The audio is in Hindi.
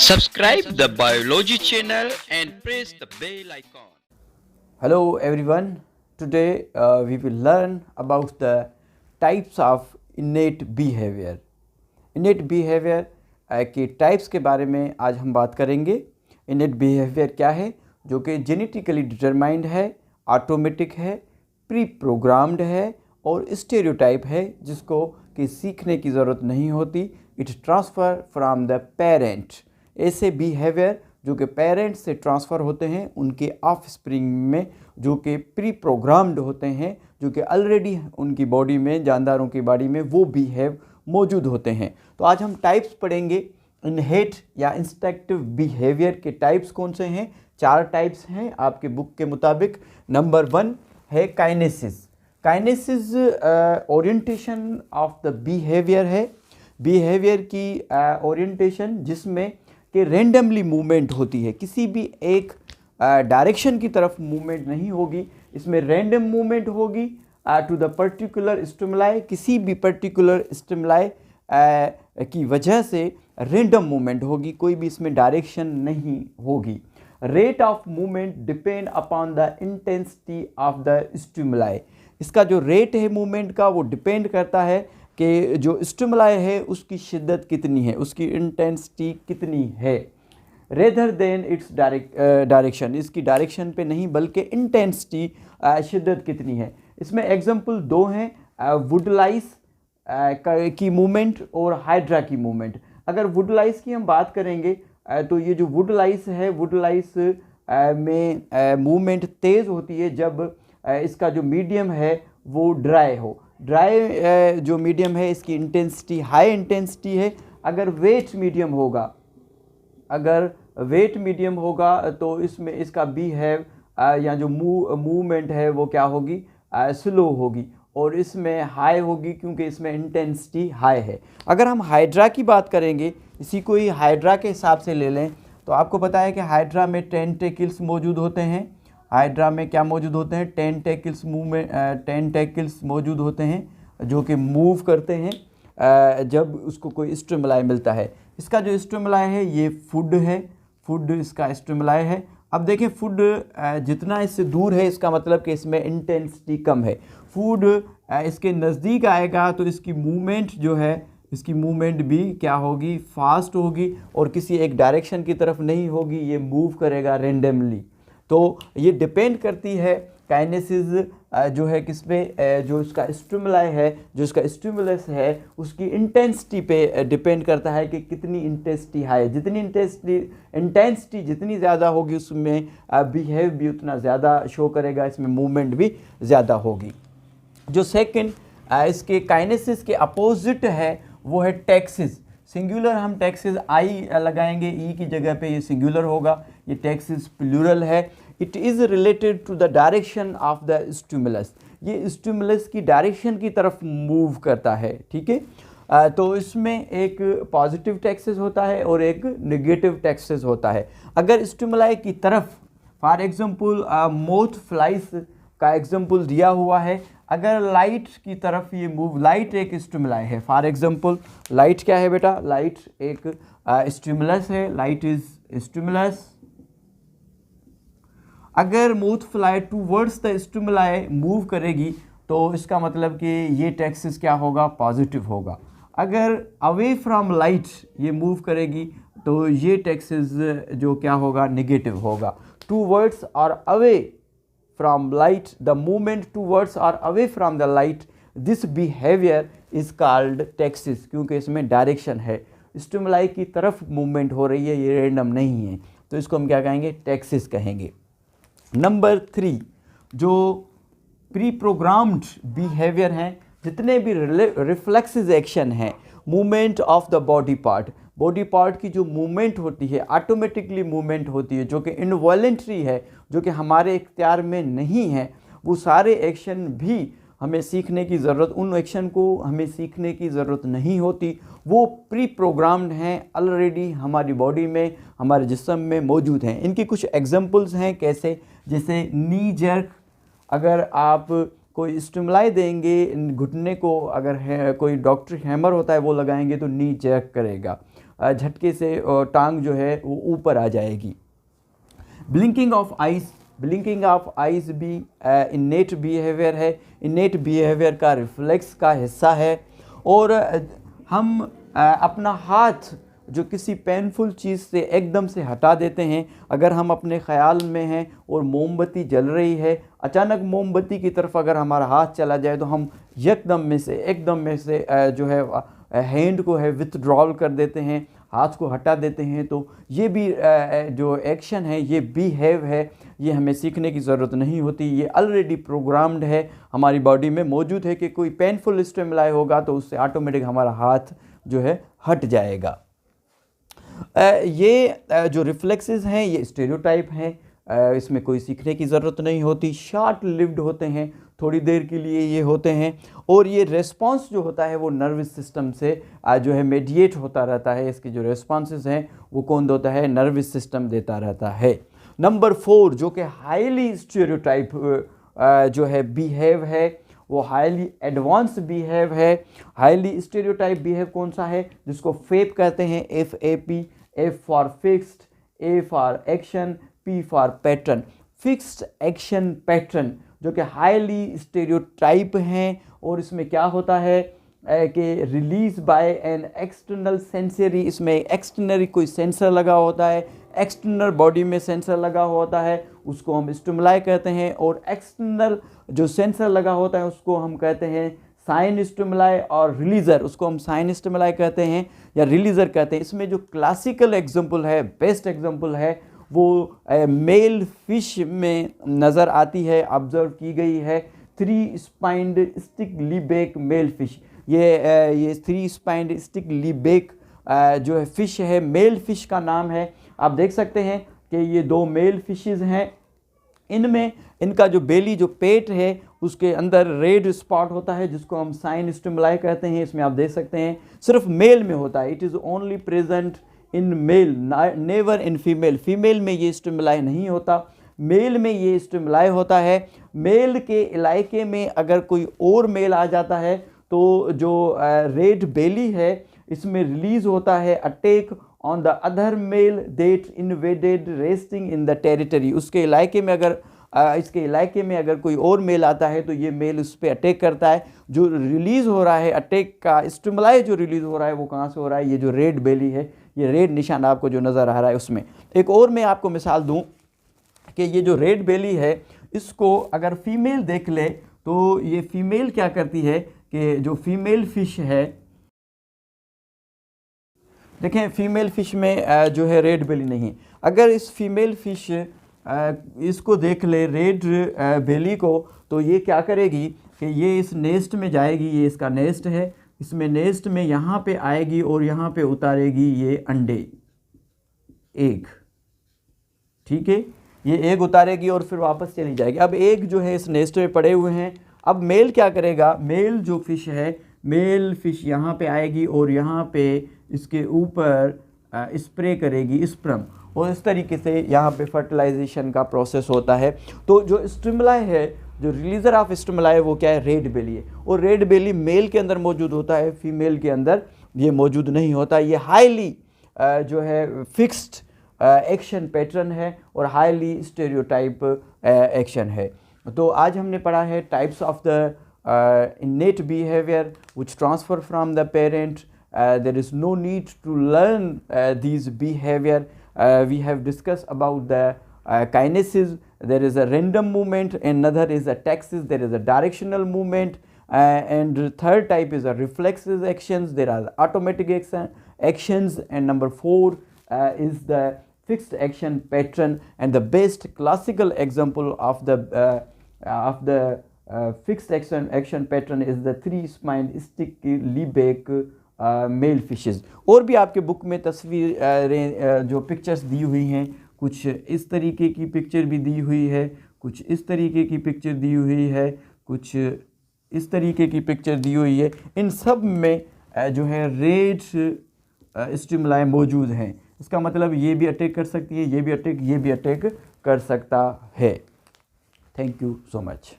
Subscribe the biology channel and press the bell icon. Hello everyone. Today we will learn about the types of innate behavior. Innate behavior के टाइप्स के बारे में आज हम बात करेंगे. innate behavior क्या है? जो कि जेनेटिकली डिटरमाइंड है, ऑटोमेटिक है, प्री प्रोग्राम्ड है और स्टेरियोटाइप है, जिसको कि सीखने की ज़रूरत नहीं होती. It transfer from the parent. ऐसे बिहेवियर जो कि पेरेंट्स से ट्रांसफ़र होते हैं उनके ऑफ स्प्रिंग में, जो कि प्री प्रोग्राम्ड होते हैं, जो कि ऑलरेडी उनकी बॉडी में, जानदारों की बॉडी में वो बिहेव मौजूद होते हैं. तो आज हम टाइप्स पढ़ेंगे. इनहेट या इंस्टिंक्टिव बिहेवियर के टाइप्स कौन से हैं? 4 टाइप्स हैं आपके बुक के मुताबिक. नंबर 1 है kinesis. Kinesis orientation of the behaviour है. बिहेवियर की ओरिएंटेशन जिसमें कि रैंडमली मूवमेंट होती है, किसी भी एक डायरेक्शन की तरफ मूवमेंट नहीं होगी. इसमें रैंडम मूवमेंट होगी टू द पर्टिकुलर स्टिमुलाई. किसी भी पर्टिकुलर स्टिमुलाई की वजह से रैंडम मूवमेंट होगी, कोई भी इसमें डायरेक्शन नहीं होगी. Rate of movement depend upon the intensity of the stimuli. इसका जो रेट है मूवमेंट का वो डिपेंड करता है कि जो स्टिमुलाई है उसकी शिद्दत कितनी है, उसकी इंटेंसिटी कितनी है, रेदर देन इट्स डायरेक्शन. इसकी डायरेक्शन पे नहीं बल्कि इंटेंसिटी, शिद्दत कितनी है. इसमें एग्जांपल 2 हैं, वुडलाइस की मूवमेंट और हाइड्रा की मूवमेंट. अगर वुडलाइस की हम बात करेंगे तो ये जो वुडलाइस है, वुडलाइस में मूवमेंट तेज़ होती है जब इसका जो मीडियम है वो ड्राई हो. ड्राई जो मीडियम है इसकी इंटेंसिटी हाई इंटेंसिटी है. अगर वेट मीडियम होगा तो इसमें इसका बिहेव या जो मूवमेंट है वो क्या होगी, स्लो होगी. और इसमें हाई होगी क्योंकि इसमें इंटेंसिटी हाई है. अगर हम हाइड्रा की बात करेंगे, इसी को ही हाइड्रा के हिसाब से ले लें, तो आपको पता है कि हाइड्रा में टेंटेकल्स मौजूद होते हैं. हाइड्रा में क्या मौजूद होते हैं? टेंटेकल्स मौजूद होते हैं जो कि मूव करते हैं जब उसको कोई स्टिमुलाई मिलता है. इसका जो स्टिमुलाई है ये फूड है, फूड इसका स्टिमुलाई है. अब देखें, फूड जितना इससे दूर है इसका मतलब कि इसमें इंटेंसिटी कम है. फूड इसके नज़दीक आएगा तो इसकी मूवमेंट जो है, इसकी मूवमेंट भी क्या होगी, फास्ट होगी और किसी एक डायरेक्शन की तरफ नहीं होगी, ये मूव करेगा रेंडमली. तो ये डिपेंड करती है काइनेसिस जो है किस पे, जो इसका स्टिमुलाई है, जो इसका स्टिमुलस है उसकी इंटेंसिटी पे डिपेंड करता है कि कितनी इंटेंसिटी हाई है. जितनी इंटेंसिटी जितनी ज़्यादा होगी उसमें बिहेव भी उतना ज़्यादा शो करेगा, इसमें मूवमेंट भी ज़्यादा होगी. जो सेकंड इसके काइनेसिस के अपोजिट है वो है टैक्सिस. सिंगुलर हम टैक्सिस आई लगाएंगे, ई की जगह पे ये सिंगुलर होगा. ये टैक्सिस प्लूरल है. It is related to the direction of the stimulus. ये स्टिमुलस की डायरेक्शन की तरफ मूव करता है. ठीक है, तो इसमें एक पॉजिटिव टैक्सिस होता है और एक नेगेटिव टैक्सिस होता है. अगर स्टिमुलाई की तरफ, फॉर एग्जांपल मोथ फ्लाइस का एग्जांपल दिया हुआ है, अगर लाइट की तरफ ये मूव, लाइट एक स्टिमुलाई है. फॉर एग्जांपल लाइट क्या है बेटा? लाइट एक स्टिमुलस है. Light is stimulus. अगर moth fly towards the stimuli move करेगी तो इसका मतलब कि ये टैक्सिस क्या होगा, पॉजिटिव होगा. अगर अवे फ्रॉम लाइट ये मूव करेगी तो ये टैक्सिस जो क्या होगा, नेगेटिव होगा. टूवर्ड्स और away from light, the movement towards or away from the light, this behavior is called taxis. क्योंकि इसमें डायरेक्शन है, स्टिमुलाई की तरफ मूवमेंट हो रही है, ये रैंडम नहीं है, तो इसको हम क्या कहेंगे, टैक्सिस कहेंगे. नंबर 3 जो प्री प्रोग्राम्ड बिहेवियर हैं, जितने भी रिफ्लेक्सिस एक्शन हैं, movement of the body part की जो मूवमेंट होती है, ऑटोमेटिकली मूवमेंट होती है, जो कि इनवॉलेंट्री है, जो कि हमारे इख्तियार में नहीं है, वो सारे एक्शन भी हमें सीखने की ज़रूरत, उन एक्शन को हमें सीखने की ज़रूरत नहीं होती. वो प्री प्रोग्राम्ड हैं, ऑलरेडी हमारी बॉडी में, हमारे जिस्म में मौजूद हैं. इनकी कुछ एग्जांपल्स हैं कैसे, जैसे नी जर्क. अगर आप कोई स्टिमुलाई देंगे घुटने को, अगर है कोई डॉक्टर हैमर होता है वो लगाएंगे तो नी जर्क करेगा. झटके से टांग जो है वो ऊपर आ जाएगी। ब्लिंकिंग ऑफ आइज भी इनेट बिहेवियर है, इनेट बिहेवियर का रिफ्लेक्स का हिस्सा है। और हम अपना हाथ जो किसी पेनफुल चीज़ से एकदम से हटा देते हैं। अगर हम अपने ख़्याल में हैं और मोमबत्ती जल रही है, अचानक मोमबत्ती की तरफ अगर हमारा हाथ चला जाए तो हम एकदम में से जो है हैंड को है विथड्रॉल कर देते हैं, हाथ को हटा देते हैं। तो ये भी जो एक्शन है, ये बिहेव है, ये हमें सीखने की ज़रूरत नहीं होती, ये ऑलरेडी प्रोग्राम्ड है, हमारी बॉडी में मौजूद है कि कोई पेनफुल स्टिमुलाई होगा तो उससे ऑटोमेटिक हमारा हाथ जो है हट जाएगा। ये जो रिफ्लेक्सेस हैं ये स्टेरियोटाइप हैं, इसमें कोई सीखने की ज़रूरत नहीं होती, शॉर्ट लिव्ड होते हैं, थोड़ी देर के लिए ये होते हैं। और ये रेस्पॉन्स जो होता है वो नर्वस सिस्टम से जो है मेडिएट होता रहता है। इसके जो रेस्पॉन्सेस हैं वो कौन देता है? नर्वस सिस्टम देता रहता है। नंबर 4 जो कि हाईली स्टेरियोटाइप जो है बिहेव है, वो हाईली एडवांस बिहेव है। हाईली स्टेरियोटाइप बिहेव कौन सा है? जिसको फेप कहते हैं, FAP, F for fixed, A for action, P for pattern. Fixed action pattern जो कि हाईली स्टेरियोटाइप हैं। और इसमें क्या होता है कि release by an external sensory, इसमें एक्सटर्नरी कोई सेंसर लगा होता है, एक्सटर्नल बॉडी में सेंसर लगा होता है, उसको हम स्टिमुलाई कहते हैं। और एक्सटर्नल जो सेंसर लगा होता है उसको हम कहते हैं साइन स्टिमुलाई, और रिलीज़र उसको हम साइन स्टिमुलाई कहते हैं या रिलीज़र कहते हैं। इसमें जो क्लासिकल एग्जांपल है, बेस्ट एग्जांपल है, वो मेल फिश में नज़र आती है, ऑब्जर्व की गई है। 3 स्पाइंड स्टिक लीबेक मेल फिश, ये 3 स्पाइंड स्टिक लीबेक जो है फिश है, मेल फिश का नाम है। आप देख सकते हैं कि ये 2 मेल फिशेस हैं। इनमें इनका जो बेली, जो पेट है, उसके अंदर रेड स्पॉट होता है जिसको हम साइन स्टिमुलाई कहते हैं। इसमें आप देख सकते हैं सिर्फ मेल में होता है, it is only present in male, never in female. Female में ये स्टिमुलाई नहीं होता, मेल में ये स्टिमुलाई होता है। मेल के इलाके में अगर कोई और मेल आ जाता है तो जो रेड बेली है इसमें रिलीज होता है attack on the other male that invaded resting in the territory. उसके इलाके में अगर इसके इलाके में अगर कोई और मेल आता है तो ये मेल उस पर अटैक करता है। जो रिलीज़ हो रहा है, अटैक का स्टिमुलाई जो रिलीज़ हो रहा है वो कहाँ से हो रहा है? ये जो रेड बेली है, ये रेड निशान आपको जो नज़र आ रहा है उसमें। एक और मैं आपको मिसाल दूं कि ये जो रेड बेली है, इसको अगर फीमेल देख ले तो ये फीमेल क्या करती है कि जो फीमेल फिश है, देखें फीमेल फिश में जो है रेड बेली नहीं। अगर इस फीमेल फिश इसको देख ले रेड बेली को, तो ये क्या करेगी कि ये इस नेस्ट में जाएगी, ये इसका नेस्ट है, इसमें नेस्ट में यहाँ पे आएगी और यहाँ पे उतारेगी ये अंडे, एग, ठीक है। ये एग उतारेगी और फिर वापस चली जाएगी। अब एग जो है इस नेस्ट में पड़े हुए हैं। अब मेल क्या करेगा? मेल जो फिश है, मेल फिश यहाँ पे आएगी और यहाँ पे इसके ऊपर स्प्रे करेगी स्पर्म, और इस तरीके से यहाँ पे फर्टिलाइजेशन का प्रोसेस होता है। तो जो स्टिमुलाई है, जो रिलीजर ऑफ स्टिमुलाई है, वो क्या है? रेड बेली है। और रेड बेली मेल के अंदर मौजूद होता है, फीमेल के अंदर ये मौजूद नहीं होता। ये हाईली जो है फिक्स्ड एक्शन पैटर्न है और हाईली स्टेरियोटाइप एक्शन है। तो आज हमने पढ़ा है types of the innate behavior which transfer from the parent. There is no need to learn these behavior. We have discussed about the kinesis. There is a random movement, another is a taxis, there is a directional movement, and the third type is a reflexive actions. There are automatic actions, and number 4 is the fixed action pattern. And the best classical example of the fixed action pattern is the 3-spined stick leaback male fishes. और भी आपके बुक में तस्वीरें जो पिक्चर्स दी हुई हैं, कुछ इस तरीके की पिक्चर भी दी हुई है, कुछ इस तरीके की पिक्चर दी हुई है, कुछ इस तरीके की पिक्चर दी हुई है। इन सब में जो है रेड स्टिमुलाई मौजूद हैं। इसका मतलब ये भी अटैक कर सकती है, ये भी अटैक कर सकता है। Thank you so much.